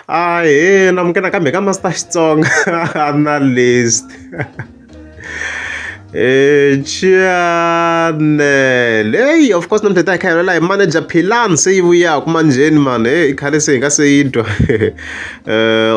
namukela kambe ka Master Xitsonga analyst. Channel. Hey, of course namhlanje ekhaya la manager Philani seyibuya kumanjeni man. Hey, Kahle sengase seyidwa.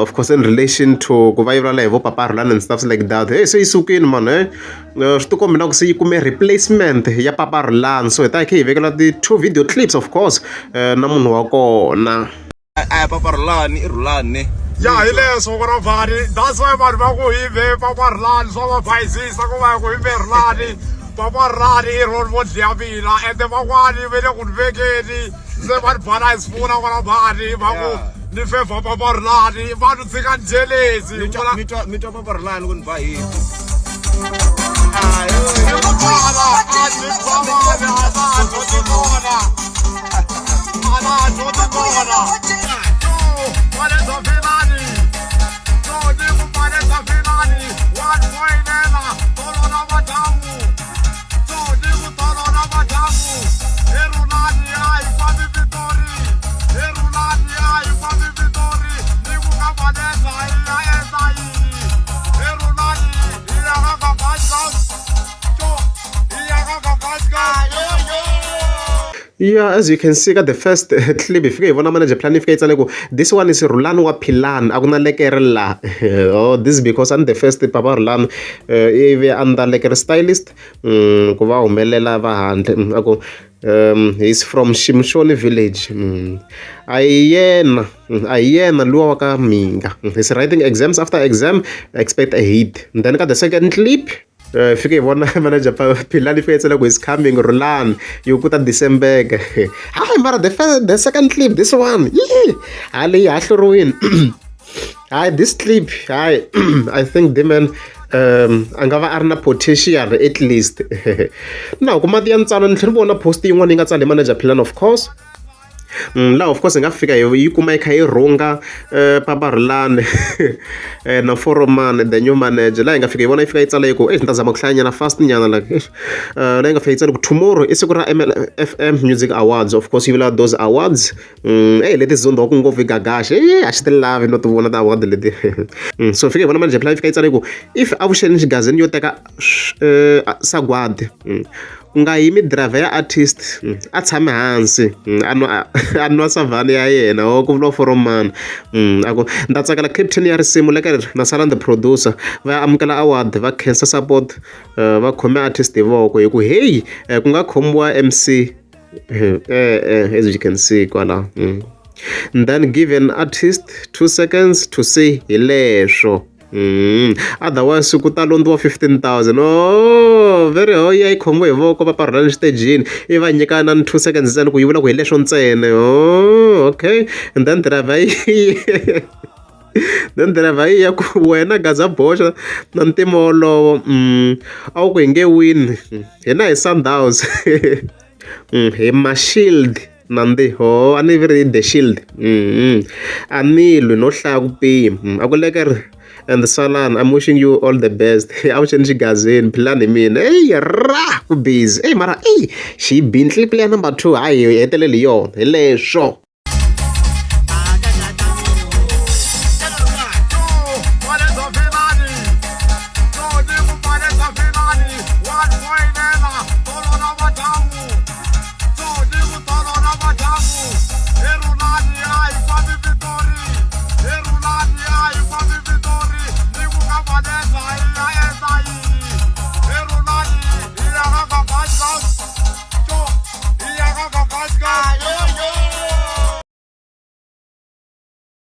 Of course in relation to kuva la vo Papa Rhulani and stuff like that. Hey, seyisukini man. Swi mina ku seyikume replacement ya Papa Rhulani. So ta ke ivekela the 2 video clips of course na munhu wa kona. Papa Rhulani. Yeah, hileswo ku bari. That's why vanhu va ku hive Papa Rhulani swa va phayisisa ku va ku hive Rhulani. Papa Rhulani I role model ya mina ende van'wani ve le ku ni vekeni se va ni bhala hi sifuna kwala bari va ku ni favor Papa Rhulani vanhu tshika ni jelezi. Mi twa Papa Rhulani ku ni ba hini. Yeah, as you can see, got the first clip. If you want to plan, if this one is Rhulani wa Philani. Aguna lekerla. Oh, this is because I'm the first Papa Rhulani. I'm the leker stylist. Kuva umelela vahand. He's from Shimshoni village. Ayena luwa ka minga. He's writing exams. After exam, expect a hit. Then got the second clip. If you want manager Philani is coming, Rhulani, you put a December. Hi, Mara, the second clip, this one. Yeah, Ali Ashruin. This clip, I think the man angava arna potential at least. Now, Kumadian Salan Tribuna posting one in a manager plan, of course. Now of course ngafika yikumeka ironga Papa Rhulani na Foromani the new manager la ngafika yibona ifika itsala yiko ntazama kuhlanya na fast nyana like la ngafika itsala tomorrow isikura FM Music Awards. Of course you will have those awards. Hey, let this zondo kungovika gash. I still love not to won that award lady. So fika yibona manager plan ifika itsala yiko if awushenisha gazini yoteka sagwadi nga yimi driver ya artist atshame hansi anwa savani ya yena o ku vula Foromani ako ndatsakela captain ya risimu leka na sala the producer va amukela award va cancer support va khome artist voko hi ku hey ku nga khomwa MC as you can see kwala and then give an artist 2 seconds to say hilesho. Otherwise ku ta londwa 15,000. Oh, very yeah khombo hi voko Papa Rhulani stage in I va nyikana 2 seconds ku yivula ku hi leswo ntsene. Oh, okay. And then driver ya ku wena gaza boxa na ntimo wolowo a ku nge win hina hi Sundowns hi ma shield nandi ho ani very the shield anilwe no hlaya ku pima akulekere. And Salan, I'm wishing you all the best. I'm changing gazin, Philani mean. Hey, busy. Hey, Mara, hey, she been play number 2. Ay, etelele yo, ele show.